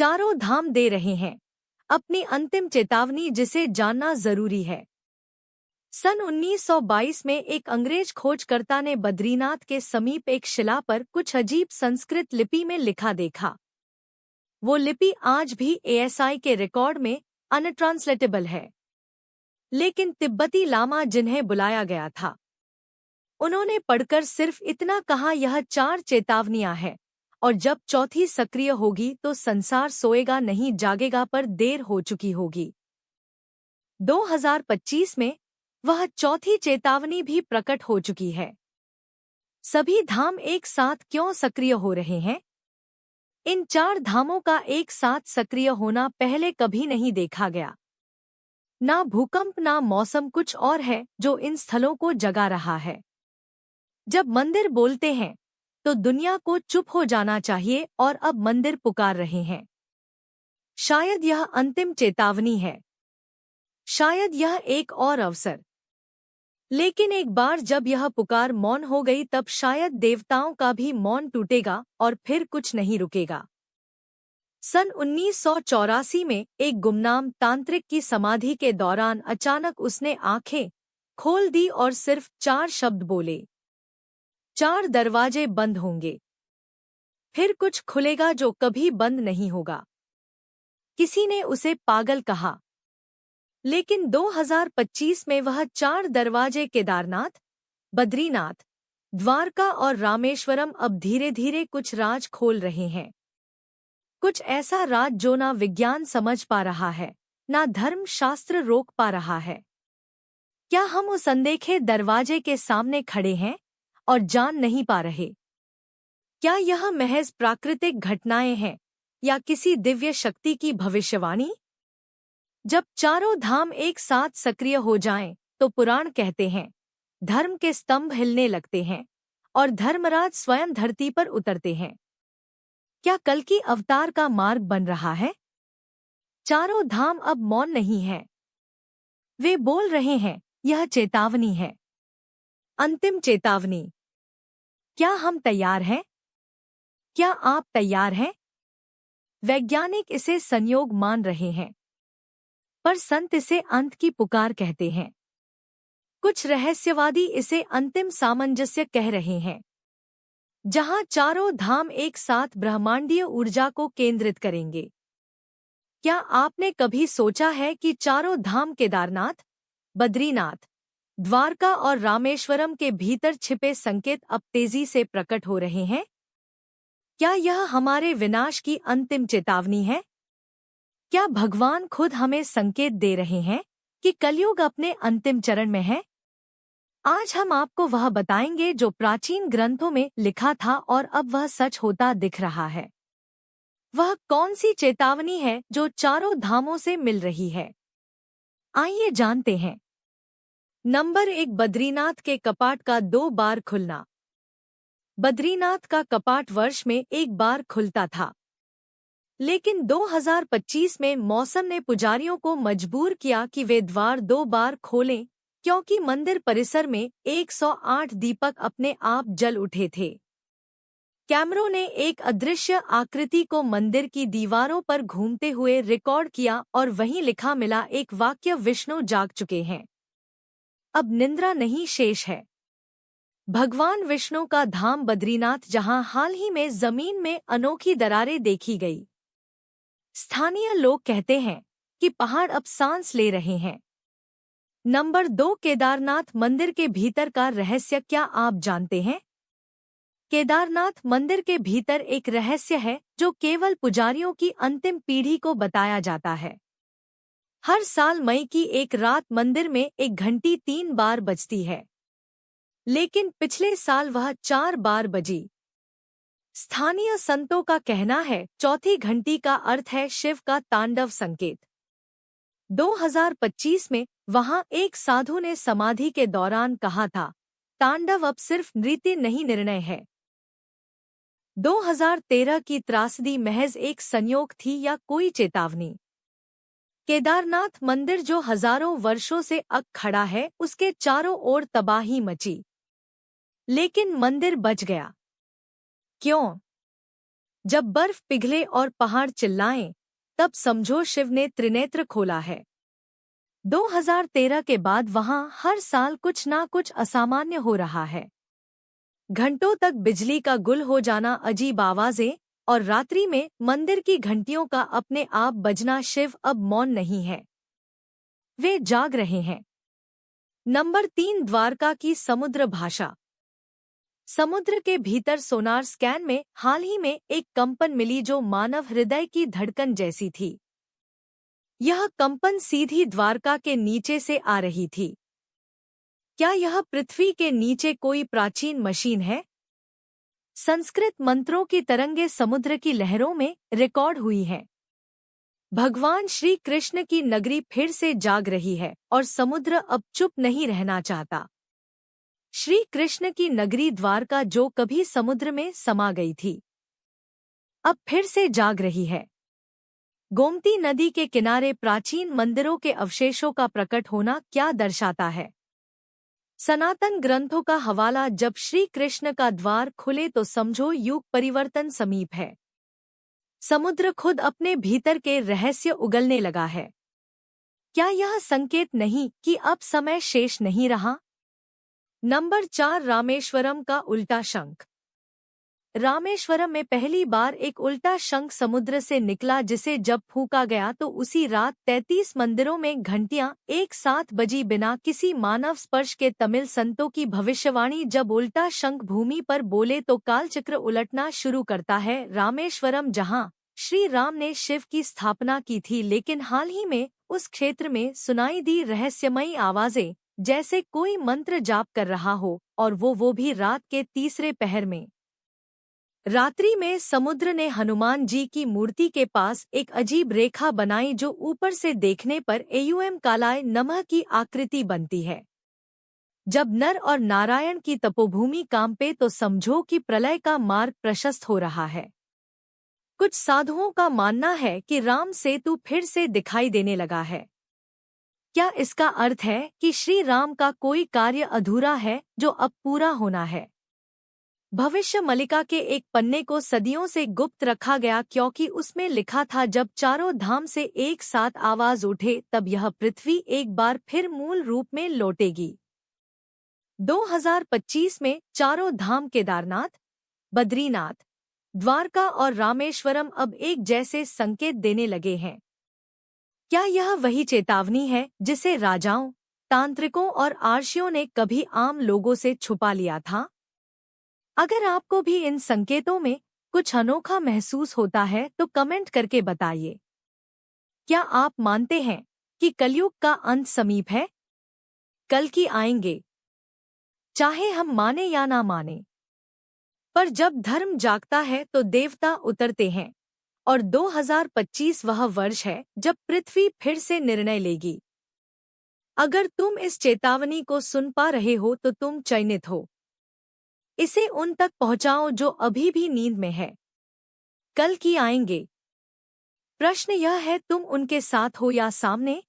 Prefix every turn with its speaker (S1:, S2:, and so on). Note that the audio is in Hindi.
S1: चारों धाम दे रहे हैं अपनी अंतिम चेतावनी, जिसे जानना जरूरी है। सन 1922 में एक अंग्रेज खोजकर्ता ने बद्रीनाथ के समीप एक शिला पर कुछ अजीब संस्कृत लिपि में लिखा देखा। वो लिपि आज भी एएसआई के रिकॉर्ड में अनट्रांसलेटेबल है, लेकिन तिब्बती लामा जिन्हें बुलाया गया था, उन्होंने पढ़कर सिर्फ इतना कहा, यह 4 चेतावनियां हैं और जब चौथी सक्रिय होगी तो संसार सोएगा नहीं जागेगा, पर देर हो चुकी होगी। 2025 में वह चौथी चेतावनी भी प्रकट हो चुकी है। सभी धाम एक साथ क्यों सक्रिय हो रहे हैं? इन 4 धामों का एक साथ सक्रिय होना पहले कभी नहीं देखा गया। ना भूकंप ना मौसम, कुछ और है जो इन स्थलों को जगा रहा है। जब मंदिर बोलते हैं तो दुनिया को चुप हो जाना चाहिए, और अब मंदिर पुकार रहे हैं। शायद यह अंतिम चेतावनी है, शायद यह एक और अवसर। लेकिन एक बार जब यह पुकार मौन हो गई, तब शायद देवताओं का भी मौन टूटेगा और फिर कुछ नहीं रुकेगा। सन 1984 में एक गुमनाम तांत्रिक की समाधि के दौरान अचानक उसने आंखें खोल दी और सिर्फ 4 शब्द बोले, 4 दरवाजे बंद होंगे, फिर कुछ खुलेगा जो कभी बंद नहीं होगा। किसी ने उसे पागल कहा, लेकिन 2025 में वह 4 दरवाजे केदारनाथ, बद्रीनाथ, द्वारका और रामेश्वरम अब धीरे धीरे कुछ राज खोल रहे हैं। कुछ ऐसा राज जो ना विज्ञान समझ पा रहा है, ना धर्म शास्त्र रोक पा रहा है। क्या हम उस अनदेखे दरवाजे के सामने खड़े हैं और जान नहीं पा रहे? क्या यह महज प्राकृतिक घटनाएं हैं या किसी दिव्य शक्ति की भविष्यवाणी? जब चारों धाम एक साथ सक्रिय हो जाएं, तो पुराण कहते हैं धर्म के स्तंभ हिलने लगते हैं और धर्मराज स्वयं धरती पर उतरते हैं। क्या कल की अवतार का मार्ग बन रहा है? चारों धाम अब मौन नहीं है, वे बोल रहे हैं। यह चेतावनी है, अंतिम चेतावनी। क्या हम तैयार हैं? क्या आप तैयार हैं? वैज्ञानिक इसे संयोग मान रहे हैं, पर संत इसे अंत की पुकार कहते हैं। कुछ रहस्यवादी इसे अंतिम सामंजस्य कह रहे हैं, जहां चारों धाम एक साथ ब्रह्मांडीय ऊर्जा को केंद्रित करेंगे। क्या आपने कभी सोचा है कि चारों धाम केदारनाथ, बद्रीनाथ, द्वारका और रामेश्वरम के भीतर छिपे संकेत अब तेजी से प्रकट हो रहे हैं? क्या यह हमारे विनाश की अंतिम चेतावनी है? क्या भगवान खुद हमें संकेत दे रहे हैं कि कलयुग अपने अंतिम चरण में है? आज हम आपको वह बताएंगे जो प्राचीन ग्रंथों में लिखा था और अब वह सच होता दिख रहा है। वह कौन सी चेतावनी है जो चारों धामों से मिल रही है? आइए जानते हैं। नंबर 1, बद्रीनाथ के कपाट का 2 बार खुलना। बद्रीनाथ का कपाट वर्ष में 1 बार खुलता था, लेकिन 2025 में मौसम ने पुजारियों को मजबूर किया कि वे द्वार 2 बार खोलें, क्योंकि मंदिर परिसर में 108 दीपक अपने आप जल उठे थे। कैमरों ने एक अदृश्य आकृति को मंदिर की दीवारों पर घूमते हुए रिकॉर्ड किया और वहीं लिखा मिला एक वाक्य, विष्णु जाग चुके हैं, अब निंद्रा नहीं शेष है। भगवान विष्णु का धाम बद्रीनाथ, जहां हाल ही में जमीन में अनोखी दरारें देखी गई। स्थानीय लोग कहते हैं कि पहाड़ अब सांस ले रहे हैं। नंबर 2, केदारनाथ मंदिर के भीतर का रहस्य। क्या आप जानते हैं? केदारनाथ मंदिर के भीतर एक रहस्य है जो केवल पुजारियों की अंतिम पीढ़ी को बताया जाता है। हर साल मई की एक रात मंदिर में एक घंटी 3 बार बजती है, लेकिन पिछले साल वह 4 बार बजी। स्थानीय संतों का कहना है चौथी घंटी का अर्थ है शिव का तांडव संकेत। 2025 में वहां एक साधु ने समाधि के दौरान कहा था, तांडव अब सिर्फ नृत्य नहीं, निर्णय है। 2013 की त्रासदी महज एक संयोग थी या कोई चेतावनी? केदारनाथ मंदिर जो हजारों वर्षों से अक खड़ा है, उसके चारों ओर तबाही मची, लेकिन मंदिर बच गया। क्यों? जब बर्फ पिघले और पहाड़ चिल्लाएं, तब समझो शिव ने त्रिनेत्र खोला है। 2013 के बाद वहां हर साल कुछ ना कुछ असामान्य हो रहा है। घंटों तक बिजली का गुल हो जाना, अजीब आवाजें, और रात्रि में मंदिर की घंटियों का अपने आप बजना। शिव अब मौन नहीं है, वे जाग रहे हैं। नंबर 3, द्वारका की समुद्र भाषा। समुद्र के भीतर सोनार स्कैन में हाल ही में एक कंपन मिली जो मानव हृदय की धड़कन जैसी थी। यह कंपन सीधी द्वारका के नीचे से आ रही थी। क्या यह पृथ्वी के नीचे कोई प्राचीन मशीन है? संस्कृत मंत्रों की तरंगे समुद्र की लहरों में रिकॉर्ड हुई हैं। भगवान श्री कृष्ण की नगरी फिर से जाग रही है और समुद्र अब चुप नहीं रहना चाहता। श्री कृष्ण की नगरी द्वारका, जो कभी समुद्र में समा गई थी, अब फिर से जाग रही है। गोमती नदी के किनारे प्राचीन मंदिरों के अवशेषों का प्रकट होना क्या दर्शाता है? सनातन ग्रंथों का हवाला। जब श्री कृष्ण का द्वार खुले तो समझो युग परिवर्तन समीप है। समुद्र खुद अपने भीतर के रहस्य उगलने लगा है। क्या यह संकेत नहीं कि अब समय शेष नहीं रहा? नंबर 4, रामेश्वरम का उल्टा शंख। रामेश्वरम में पहली बार एक उल्टा शंख समुद्र से निकला, जिसे जब फूंका गया तो उसी रात 33 मंदिरों में घंटियां एक साथ बजी बिना किसी मानव स्पर्श के। तमिल संतों की भविष्यवाणी, जब उल्टा शंख भूमि पर बोले तो कालचक्र उलटना शुरू करता है। रामेश्वरम, जहां श्री राम ने शिव की स्थापना की थी, लेकिन हाल ही में उस क्षेत्र में सुनाई दी रहस्यमयी आवाजें, जैसे कोई मंत्र जाप कर रहा हो, और वो भी रात के तीसरे पहर में। रात्रि में समुद्र ने हनुमान जी की मूर्ति के पास एक अजीब रेखा बनाई, जो ऊपर से देखने पर एयुएम कालाय नमः की आकृति बनती है। जब नर और नारायण की तपोभूमि कांपे तो समझो कि प्रलय का मार्ग प्रशस्त हो रहा है। कुछ साधुओं का मानना है कि राम सेतु फिर से दिखाई देने लगा है। क्या इसका अर्थ है कि श्री राम का कोई कार्य अधूरा है जो अब पूरा होना है? भविष्य मलिका के एक पन्ने को सदियों से गुप्त रखा गया, क्योंकि उसमें लिखा था, जब चारों धाम से एक साथ आवाज उठे तब यह पृथ्वी एक बार फिर मूल रूप में लौटेगी। 2025 में चारों धाम केदारनाथ, बद्रीनाथ, द्वारका और रामेश्वरम अब एक जैसे संकेत देने लगे हैं। क्या यह वही चेतावनी है जिसे राजाओं, तांत्रिकों और आर्षियों ने कभी आम लोगों से छुपा लिया था? अगर आपको भी इन संकेतों में कुछ अनोखा महसूस होता है तो कमेंट करके बताइए। क्या आप मानते हैं कि कलयुग का अंत समीप है? कल की आएंगे, चाहे हम माने या ना माने। पर जब धर्म जागता है तो देवता उतरते हैं, और 2025 वह वर्ष है जब पृथ्वी फिर से निर्णय लेगी। अगर तुम इस चेतावनी को सुन पा रहे हो तो तुम चयनित हो। इसे उन तक पहुंचाओ जो अभी भी नींद में है। कल की आएंगे। प्रश्न यह है, तुम उनके साथ हो या सामने?